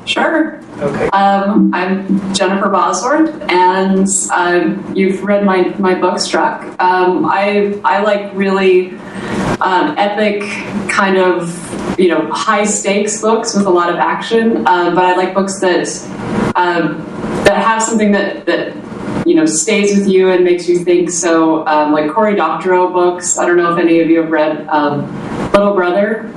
Sure. Okay. I'm Jennifer Bosworth, and you've read my book, Struck. I like really epic, kind of, high stakes books with a lot of action, but I like books that have something that stays with you and makes you think. So, like Cory Doctorow books. I don't know if any of you have read Little Brother,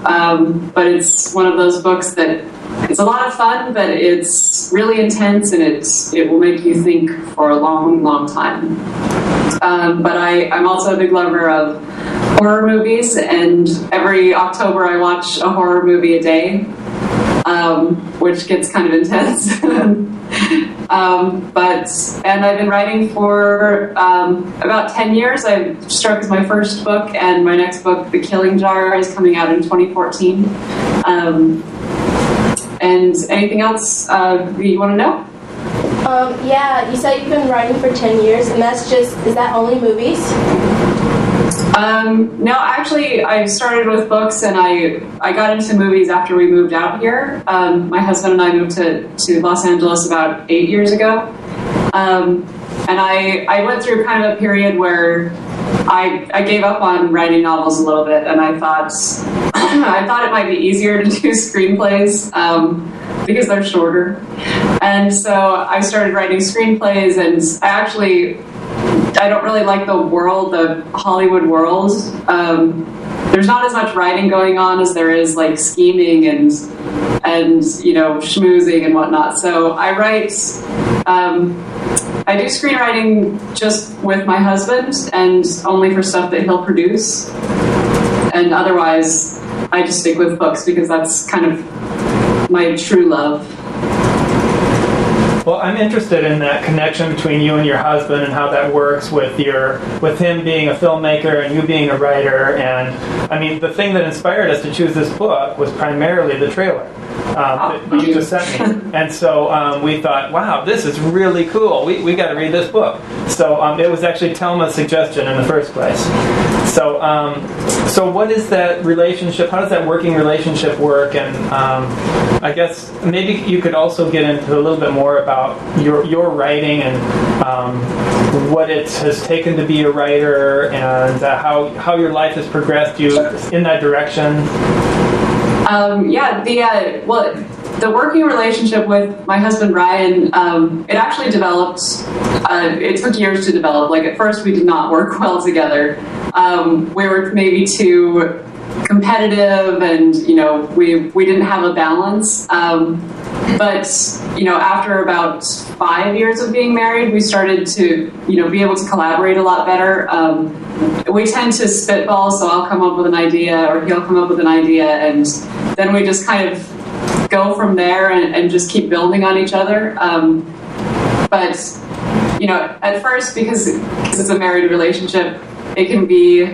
but it's one of those books that it's a lot of fun, but it's really intense, and it will make you think for a long, long time. But I'm also a big lover of horror movies, and every October I watch a horror movie a day, which gets kind of intense. And I've been writing for about 10 years. Struck is my first book, and my next book, The Killing Jar, is coming out in 2014. And anything else you want to know? Yeah, you said you've been writing for 10 years, and is that only movies? No, actually, I started with books, and I got into movies after we moved out here. My husband and I moved to Los Angeles about 8 years ago. And I went through kind of a period where I gave up on writing novels a little bit, and I thought it might be easier to do screenplays because they're shorter. And so I started writing screenplays, and I don't really like the Hollywood world. There's not as much writing going on as there is like scheming and schmoozing and whatnot. So I do screenwriting just with my husband and only for stuff that he'll produce. And otherwise, I just stick with books because that's kind of my true love. Well, I'm interested in that connection between you and your husband and how that works with him being a filmmaker and you being a writer. And I mean, the thing that inspired us to choose this book was primarily the trailer that you just sent me. And so we thought, wow, this is really cool. We got to read this book. So it was actually Telma's suggestion in the first place. So what is that relationship? How does that working relationship work? And I guess maybe you could also get into a little bit more about your writing and what it has taken to be a writer, and how your life has progressed you in that direction. The working relationship with my husband Ryan, it actually developed. It took years to develop. Like at first, we did not work well together. We were maybe too competitive, and we didn't have a balance. But after about 5 years of being married, we started to be able to collaborate a lot better. We tend to spitball, so I'll come up with an idea or he'll come up with an idea, and then we just kind of go from there and just keep building on each other. But at first, because it's a married relationship, it can be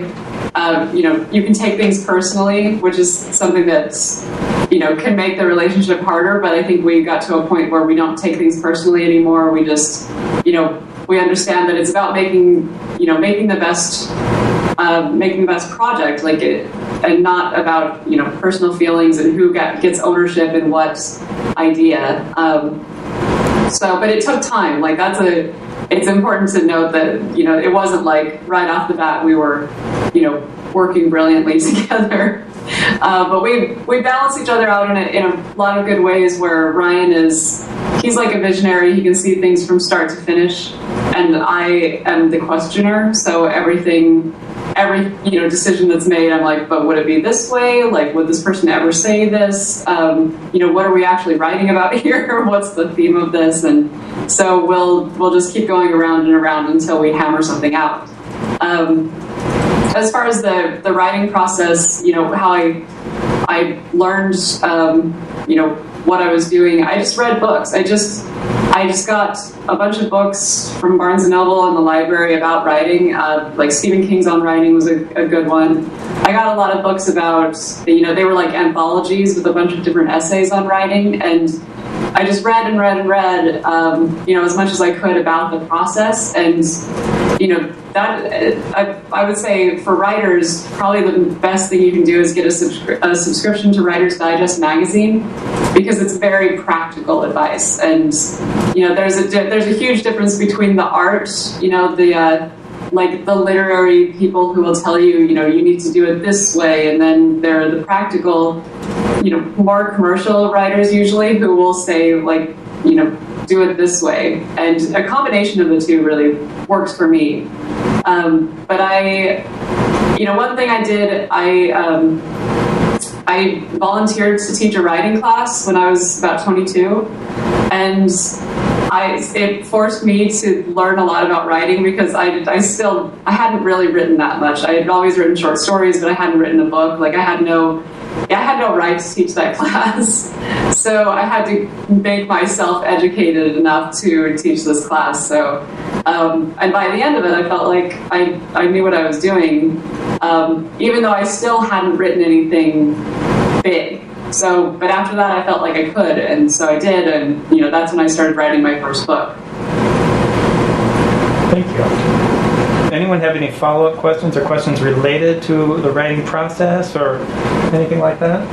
you can take things personally, which is something that can make the relationship harder. But I think we got to a point where we don't take things personally anymore. We just we understand that it's about making the best project, like it, and not about personal feelings and who gets ownership in what idea. But it took time. Like it's important to note that it wasn't like right off the bat we were working brilliantly together. But we balance each other out in a lot of good ways, where Ryan he's like a visionary. He can see things from start to finish, and I am the questioner. So every decision that's made, I'm like, but would it be this way? Like, would this person ever say this? What are we actually writing about here? What's the theme of this? And so we'll just keep going around and around until we hammer something out. As far as the writing process, how I learned, what I was doing, I just read books. I just got a bunch of books from Barnes & Noble in the library about writing. Like Stephen King's On Writing was a good one. I got a lot of books about, they were like anthologies with a bunch of different essays on writing, and I just read and read and read, as much as I could about the process. And that I would say for writers, probably the best thing you can do is get a subscription to Writer's Digest magazine, because it's very practical advice. And there's a huge difference between the art, like the literary people who will tell you, you need to do it this way, and then there are the practical, more commercial writers usually who will say, like, do it this way. And a combination of the two really works for me. But one thing I did, I volunteered to teach a writing class when I was about 22, and it forced me to learn a lot about writing, because I hadn't really written that much. I had always written short stories, but I hadn't written a book. Like, I had no right to teach that class. So I had to make myself educated enough to teach this class. So, and by the end of it, I felt like I knew what I was doing, even though I still hadn't written anything big. So, but after that, I felt like I could, and so I did, and that's when I started writing my first book. Thank you. Anyone have any follow-up questions or questions related to the writing process or anything like that?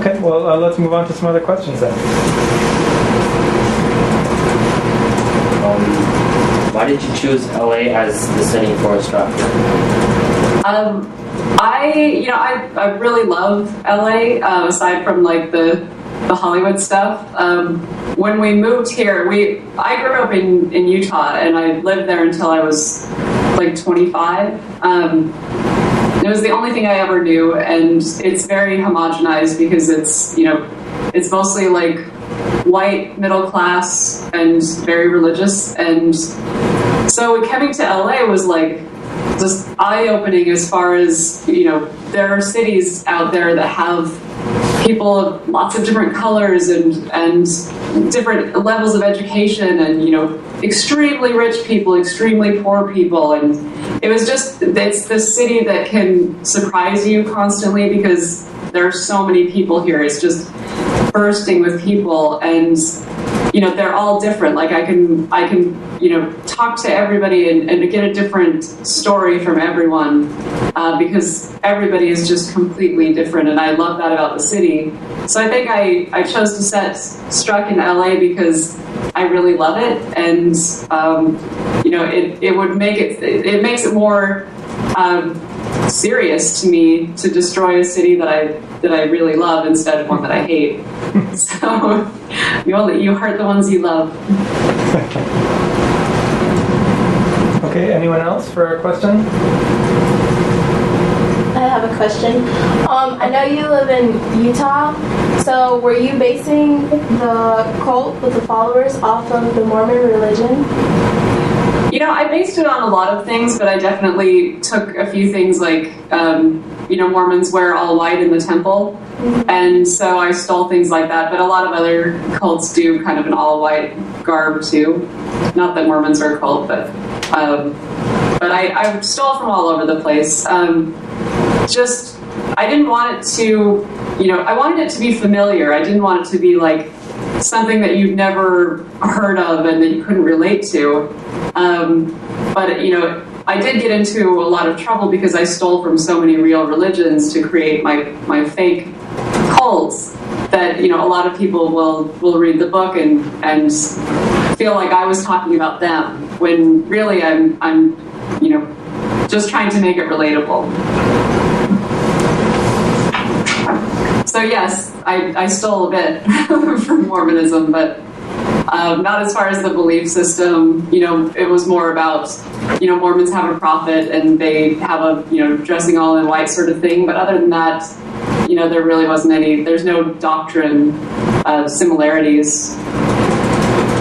Okay, well, let's move on to some other questions then. Why did you choose LA as the setting for Stratford? I really love LA, aside from like the Hollywood stuff. When we moved here, I grew up in Utah, and I lived there until I was like 25. It was the only thing I ever knew, and it's very homogenized because it's mostly like white, middle class, and very religious. And so coming to LA was like just eye-opening, as far as, there are cities out there that have people of lots of different colors and different levels of education, and extremely rich people, extremely poor people, and it's this city that can surprise you constantly, because there are so many people here. It's just bursting with people, and they're all different. Like, I can talk to everybody and get a different story from everyone, because everybody is just completely different, and I love that about the city. So I think I chose to set Struck in LA because I really love it, and it makes it more serious to me to destroy a city that I really love instead of one that I hate. So you hurt the ones you love. Okay, anyone else for a question? I have a question. I know you live in Utah, so were you basing the cult with the followers off of the Mormon religion? I based it on a lot of things, but I definitely took a few things, like, Mormons wear all white in the temple, and so I stole things like that, but a lot of other cults do kind of an all-white garb, too. Not that Mormons are a cult, but I stole from all over the place. I didn't want it to, I wanted it to be familiar. I didn't want it to be like something that you've never heard of and that you couldn't relate to. But I did get into a lot of trouble because I stole from so many real religions to create my fake cults, that a lot of people will read the book and feel like I was talking about them, when really I'm just trying to make it relatable. So yes, I stole a bit from Mormonism, but not as far as the belief system. It was more about, Mormons have a prophet and they have a, dressing all in white sort of thing. But other than that, there really wasn't there's no doctrine similarities.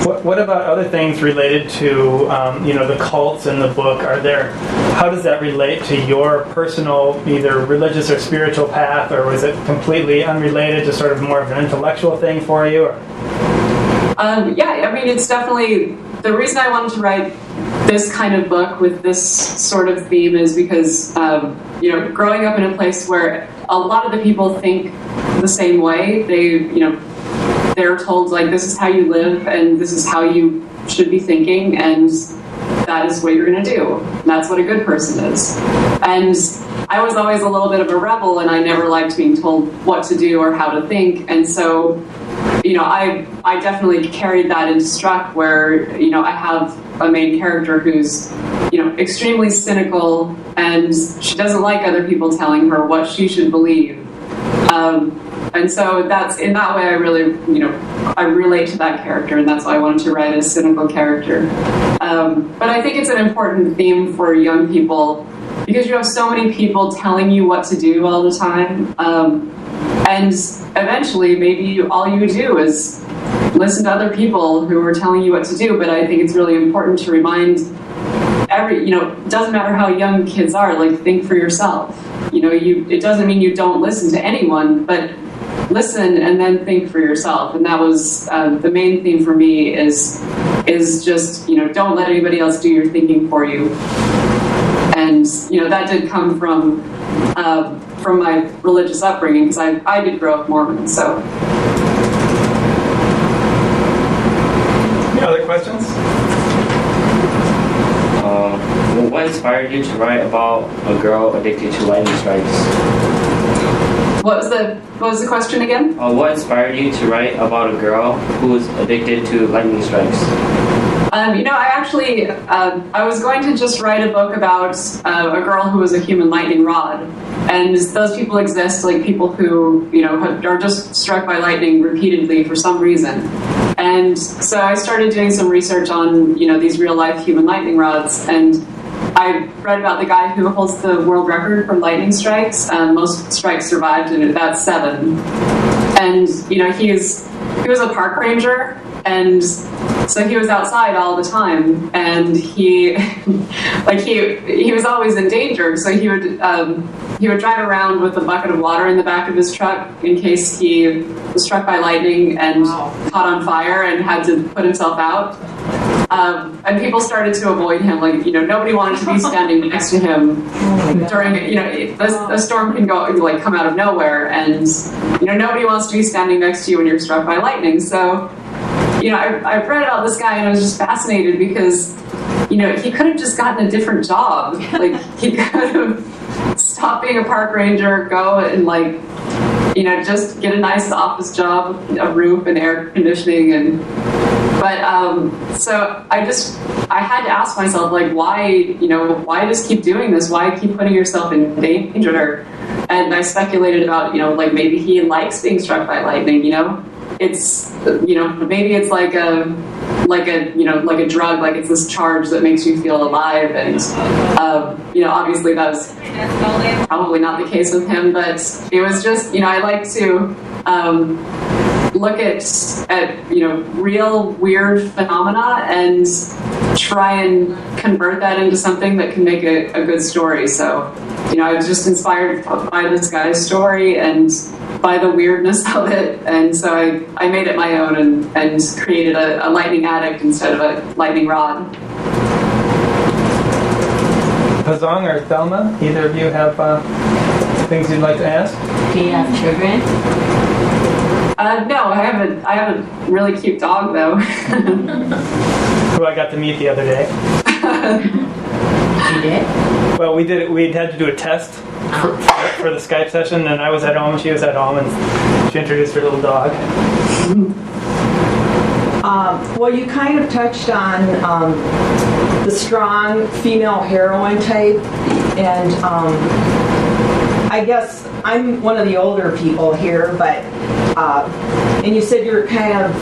What about other things related to, the cults in the book? How does that relate to your personal, either religious or spiritual path, or was it completely unrelated, just sort of more of an intellectual thing for you? It's definitely, the reason I wanted to write this kind of book with this sort of theme is because, growing up in a place where a lot of the people think the same way, they're told, like, this is how you live and this is how you should be thinking, and that is what you're going to do. And that's what a good person is. And I was always a little bit of a rebel, and I never liked being told what to do or how to think. And so, I definitely carried that into Struck, where, I have a main character who's, extremely cynical, and she doesn't like other people telling her what she should believe. And so that's, in that way, I really, I relate to that character, and that's why I wanted to write a cynical character. But I think it's an important theme for young people, because you have so many people telling you what to do all the time. And eventually, maybe all you do is listen to other people who are telling you what to do. But I think it's really important to remind it doesn't matter how young kids are, like, think for yourself. It doesn't mean you don't listen to anyone, but listen and then think for yourself. And that was the main theme for me is just, don't let anybody else do your thinking for you. And, that did come from my religious upbringing, because I did grow up Mormon, so. Any other questions? What inspired you to write about a girl addicted to lightning strikes? What was the question again? What inspired you to write about a girl who is addicted to lightning strikes? I actually, I was going to just write a book about a girl who was a human lightning rod. And those people exist, like people who, are just struck by lightning repeatedly for some reason. And so I started doing some research on, these real-life human lightning rods. And I read about the guy who holds the world record for lightning strikes. Most strikes survived, and that's 7. And, he was a park ranger, and so he was outside all the time, and he was always in danger. So he would drive around with a bucket of water in the back of his truck in case he was struck by lightning and caught on fire and had to put himself out. And people started to avoid him. Nobody wanted to be standing next to him during, a storm can come out of nowhere, and, nobody wants to be standing next to you when you're struck by lightning. So, I read about this guy, and I was just fascinated because, he could have just gotten a different job. He could have stopped being a park ranger, go and, just get a nice office job, a roof and air conditioning, so I had to ask myself, why just keep doing this? Why keep putting yourself in danger? And I speculated about, maybe he likes being struck by lightning, It's, maybe it's like a drug, like it's this charge that makes you feel alive. And, obviously that was probably not the case with him, but it was just, I like to, look at real weird phenomena and try and convert that into something that can make a good story. So, I was just inspired by this guy's story and by the weirdness of it, and so I made it my own and created a lightning addict instead of a lightning rod. Pazong or Thelma, either of you have things you'd like to ask? Do you have children? No, I have a really cute dog, though. Who I got to meet the other day. You did? Well, we had to do a test for the Skype session, and I was at home, and she was at home, and she introduced her little dog. Well, you kind of touched on the strong female heroine type, and I guess I'm one of the older people here, but and you said you're kind of,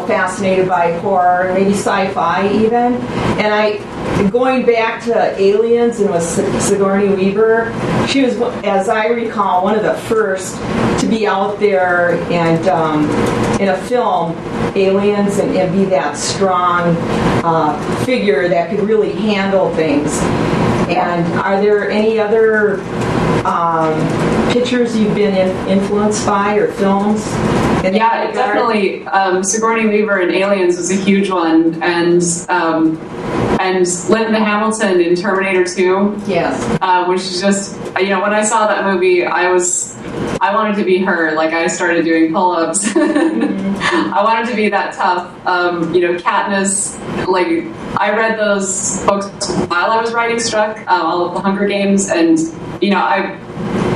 fascinated by horror, maybe sci-fi even, and going back to Aliens and with Sigourney Weaver, she was, as I recall, one of the first to be out there and in a film, Aliens, and be that strong figure that could really handle things. And are there any other pictures you've been influenced by or films? Yeah, definitely. Sigourney Weaver in Aliens was a huge one, and Linda Hamilton in Terminator 2. Yes. Which is just, when I saw that movie, I was I wanted to be her. Like, I started doing pull-ups. I wanted to be that tough. Katniss, like, I read those books while I was writing Struck, all of the Hunger Games, and,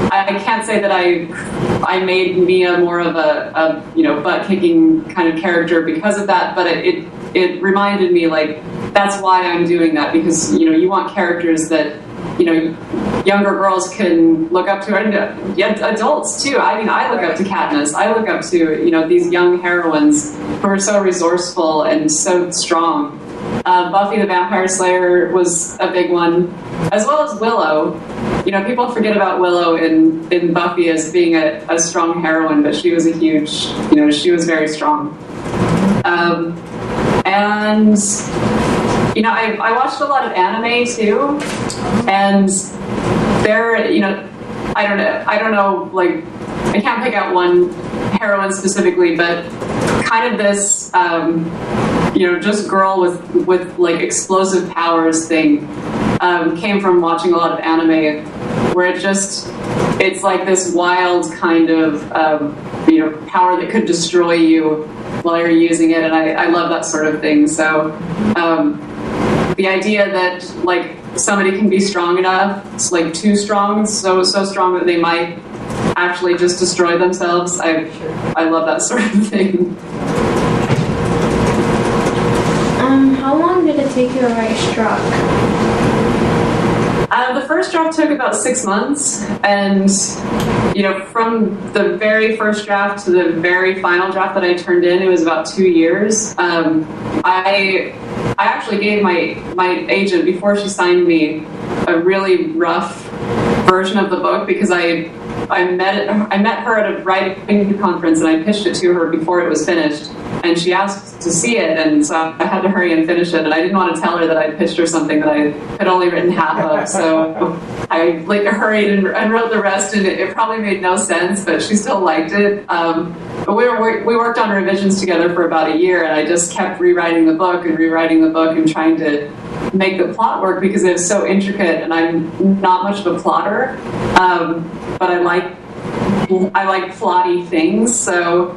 I can't say that I made Mia more of a butt-kicking kind of character because of that, but it reminded me, like, that's why I'm doing that, because, you want characters that, younger girls can look up to, and adults too. I mean, I look up to Katniss. I look up to, these young heroines who are so resourceful and so strong. Buffy the Vampire Slayer was a big one, as well as Willow. People forget about Willow in Buffy as being a strong heroine, but she was she was very strong. I watched a lot of anime too, and I don't know, like, I can't pick out one heroine specifically, but kind of this, just girl with like explosive powers thing came from watching a lot of anime, where it's like this wild kind of, power that could destroy you while you're using it, and I love that sort of thing. So the idea that, like, somebody can be strong enough, it's like too strong, so strong that they might actually just destroy themselves. I love that sort of thing. How long did it take you to write Struck? The first draft took about 6 months, and from the very first draft to the very final draft that I turned in, it was about 2 years. I actually gave my agent, before she signed me, a really rough version of the book, because I met her at a writing conference, and I pitched it to her before it was finished, and she asked to see it, and so I had to hurry and finish it, and I didn't want to tell her that I pitched her something that I had only written half of, so I hurried and wrote the rest, and it probably made no sense, but she still liked it. But we worked on revisions together for about a year, and I just kept rewriting the book and trying to make the plot work, because it was so intricate, and I'm not much of a plotter, but I like plotty things, so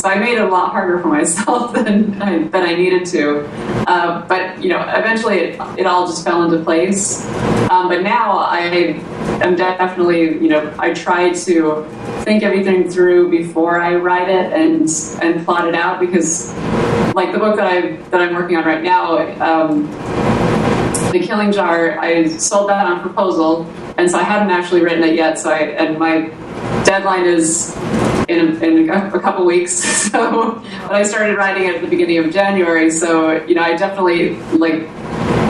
I made it a lot harder for myself than I needed to. But eventually it all just fell into place. But now I am definitely, I try to think everything through before I write it and plot it out, because, like, the book that I'm working on right now, The Killing Jar, I sold that on proposal, and so I hadn't actually written it yet. And my deadline is in a couple weeks. So, but I started writing it at the beginning of January. So, I definitely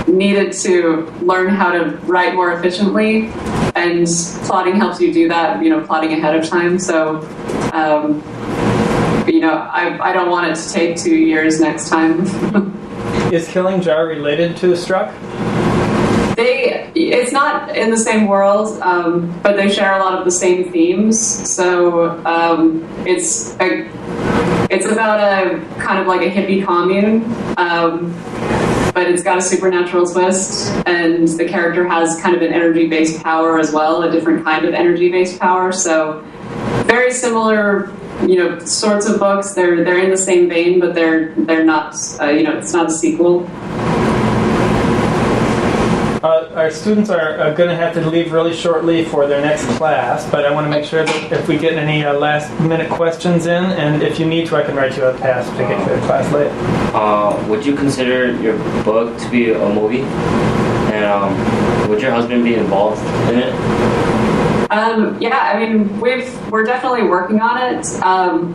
needed to learn how to write more efficiently, and plotting helps you do that. Plotting ahead of time. So, I don't want it to take 2 years next time. Is Killing Jar related to Struck? It's not in the same world, but they share a lot of the same themes. So it's about a kind of like a hippie commune, but it's got a supernatural twist, and the character has kind of an energy-based power as well, a different kind of energy-based power. So very similar, sorts of books. They're in the same vein, but they're not. It's not a sequel. Our students are going to have to leave really shortly for their next class, but I want to make sure that if we get any last-minute questions in, and if you need to, I can write you a pass to get to the class late. Would you consider your book to be a movie? And would your husband be involved in it? Yeah, I mean, we're definitely working on it, and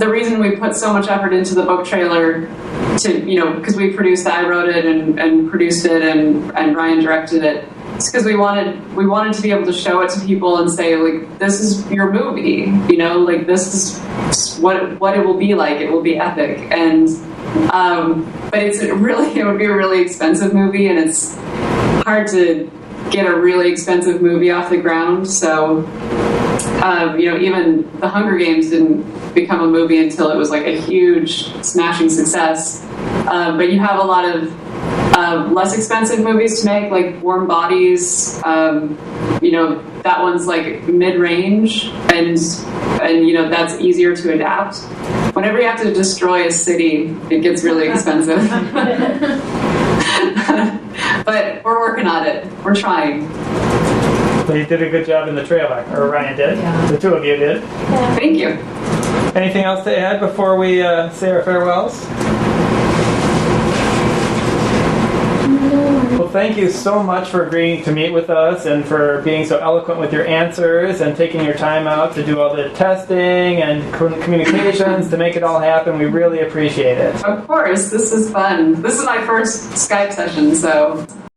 the reason we put so much effort into the book trailer, because we produced it, I wrote it and produced it, and Ryan directed it. It's because we wanted to be able to show it to people and say, like, this is your movie, this is what it will be like. It will be epic, and but it would be a really expensive movie, and it's hard to get a really expensive movie off the ground. So, even The Hunger Games didn't become a movie until it was like a huge, smashing success. But you have a lot of less expensive movies to make, like Warm Bodies. That that one's like mid-range, and that's easier to adapt. Whenever you have to destroy a city, it gets really expensive. But we're working on it. We're trying. So you did a good job in the trailer, or Ryan did. Yeah. The two of you did. Yeah. Thank you. Anything else to add before we say our farewells? Well, thank you so much for agreeing to meet with us and for being so eloquent with your answers and taking your time out to do all the testing and communications to make it all happen. We really appreciate it. Of course, this is fun. This is my first Skype session, so